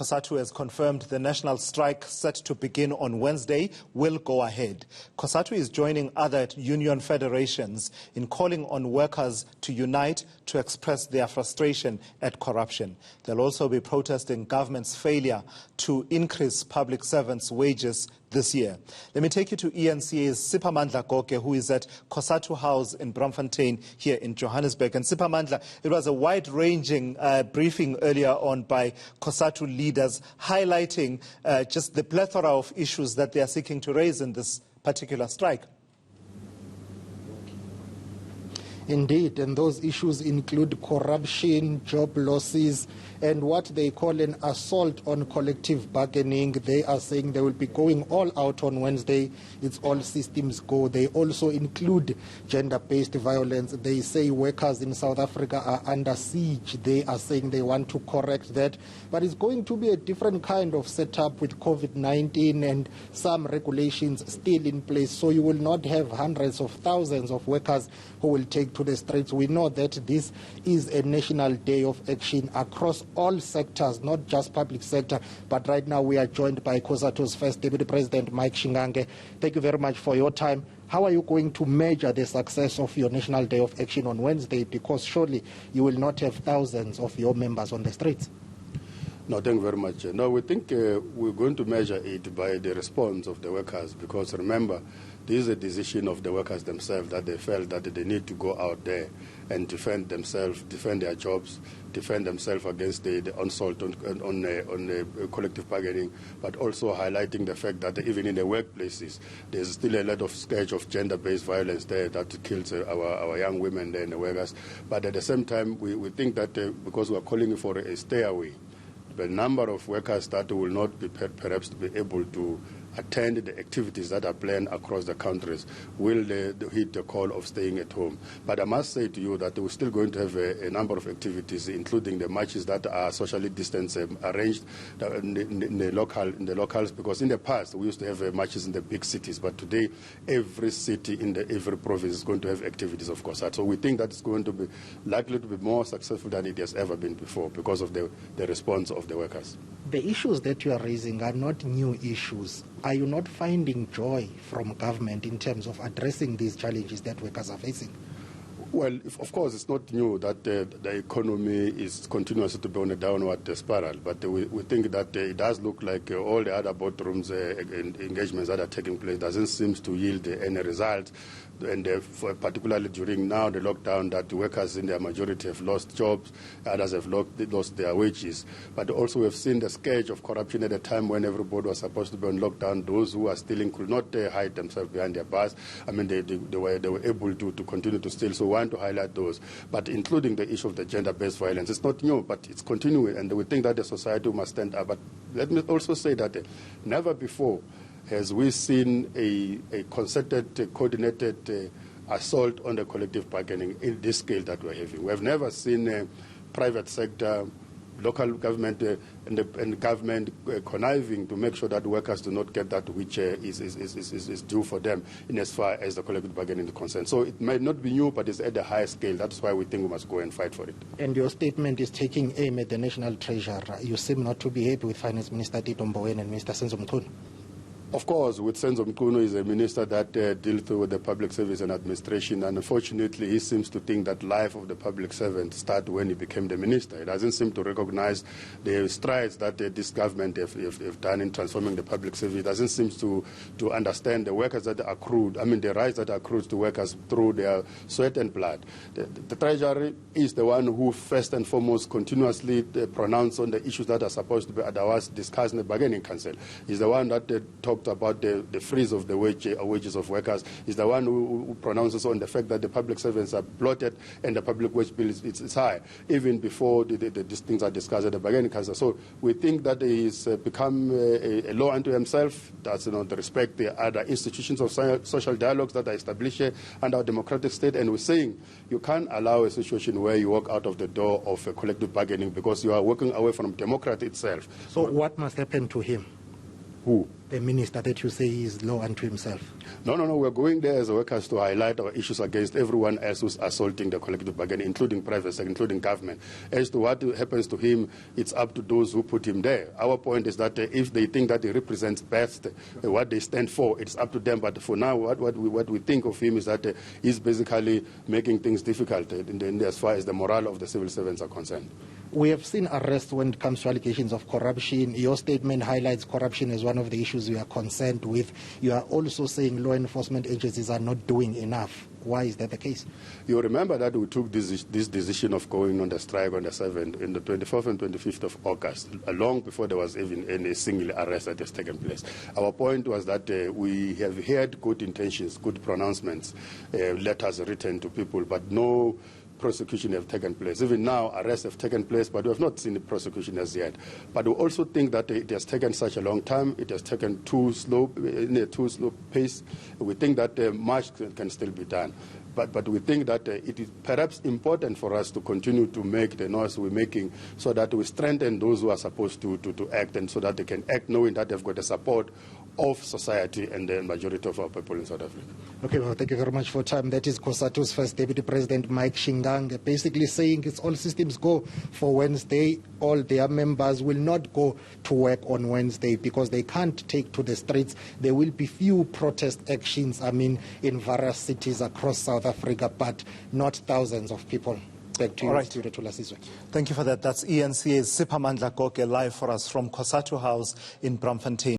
Cosatu has confirmed the national strike set to begin on Wednesday will go ahead. Cosatu is joining other union federations in calling on workers to unite to express their frustration at corruption. They'll also be protesting government's failure to increase public servants' wages this year. Let me take you to ENCA's Siphamandla Goke, who is at Cosatu House in Braamfontein here in Johannesburg. And Siphamandla, it was a wide-ranging briefing earlier on by Cosatu leaders highlighting just the plethora of issues that they are seeking to raise in this particular strike. Indeed, and those issues include corruption, job losses, and what they call an assault on collective bargaining. They are saying they will be going all out on Wednesday. It's all systems go. They also include gender-based violence. They say workers in South Africa are under siege. They are saying they want to correct that. But it's going to be a different kind of setup with COVID-19 and some regulations still in place. So you will not have hundreds of thousands of workers who will take to the streets. We know that this is a national day of action across all sectors, not just public sector. But right now we are joined by Cosatu's First Deputy President, Mike Shingange. Thank you very much for your time. How are you going to measure the success of your National Day of Action on Wednesday? Because surely you will not have thousands of your members on the streets. No, thank you very much. No, we think we're going to measure it by the response of the workers, because remember, this is a decision of the workers themselves that they felt that they need to go out there and defend themselves, defend their jobs, defend themselves against the assault on collective bargaining, but also highlighting the fact that even in the workplaces, there's still a lot of scourge of gender-based violence there that kills our young women there in the workers. But at the same time, we think that because we are calling for a stay away, the number of workers that will not be perhaps be able to attend the activities that are planned across the countries will hit the call of staying at home. But I must say to you that we're still going to have a number of activities, including the marches that are socially distanced, arranged in the locals, because in the past we used to have marches in the big cities, but today every city in every province is going to have activities, of course. So we think that it's going to be likely to be more successful than it has ever been before because of the response of the workers. The issues that you are raising are not new issues. Are you not finding joy from government in terms of addressing these challenges that workers are facing? Well, of course, it's not new that the economy is continuously to be on a downward spiral, but we think that it does look like all the other boardrooms engagements that are taking place doesn't seem to yield any result. And particularly during now the lockdown, that the workers in their majority have lost jobs, others have lost their wages. But also we've seen the scourge of corruption at a time when everybody was supposed to be on lockdown. Those who are stealing could not hide themselves behind their bars. I mean, they were able to continue to steal. So we want to highlight those. But including the issue of the gender-based violence, it's not new, but it's continuing. And we think that the society must stand up. But let me also say that never before has we seen a concerted, coordinated assault on the collective bargaining in this scale that we're having. We have never seen a private sector, local government and government conniving to make sure that workers do not get that which is due for them in as far as the collective bargaining is concerned. So it might not be new, but it's at the highest scale. That's why we think we must go and fight for it. And your statement is taking aim at the National Treasurer. You seem not to be happy with Finance Minister Tito Mboweni and Mr. Senzo Mchunu. Of course, with Senzo Mchunu is a minister that deals with the public service and administration, and unfortunately he seems to think that life of the public servant started when he became the minister. He doesn't seem to recognize the strides that this government have done in transforming the public service. He doesn't seem to understand the workers that are accrued, the rights that are accrued to workers through their sweat and blood. The Treasury is the one who first and foremost continuously pronounce on the issues that are supposed to be otherwise discussed in the bargaining council. He's the one that talked about the freeze of the wages of workers. Is the one who pronounces on the fact that the public servants are bloated and the public wage bill is high, even before these things are discussed at the bargaining council. So we think that he's become a law unto himself. That's the respect the other institutions of social dialogues that are established under our democratic state. And we're saying you can't allow a situation where you walk out of the door of collective bargaining because you are walking away from democracy itself. So what must happen to him? Who? the minister that you say is law unto himself? No. We're going there as workers to highlight our issues against everyone else who's assaulting the collective bargaining, including private sector, including government. As to what happens to him, it's up to those who put him there. Our point is that if they think that he represents best what they stand for, it's up to them. But for now, what we think of him is that he's basically making things difficult as far as the morale of the civil servants are concerned. We have seen arrests when it comes to allegations of corruption. Your statement highlights corruption as one of the issues you are concerned with. You are also saying law enforcement agencies are not doing enough. Why is that the case? You remember that we took this decision of going on the strike on the 7th, in the 24th and 25th of August, long before there was even any single arrest that has taken place. Our point was that we have heard good intentions, good pronouncements, letters written to people, but no prosecution have taken place. Even now, arrests have taken place, but we have not seen the prosecution as yet. But we also think that it has taken such a long time. It has taken too slow pace. We think that much can still be done. But we think that it is perhaps important for us to continue to make the noise we're making so that we strengthen those who are supposed to act, and so that they can act knowing that they've got the support of society and the majority of our people in South Africa. Okay, well, thank you very much for your time. That is Cosatu's first Deputy President, Mike Shingang, basically saying it's all systems go for Wednesday. All their members will not go to work on Wednesday because they can't take to the streets. There will be few protest actions, in various cities across South Africa, but not thousands of people. Back to you, right. Studio Tulasizwe. Thank you for that. That's ENCA's Siphamandla Goge live for us from Cosatu House in Braamfontein.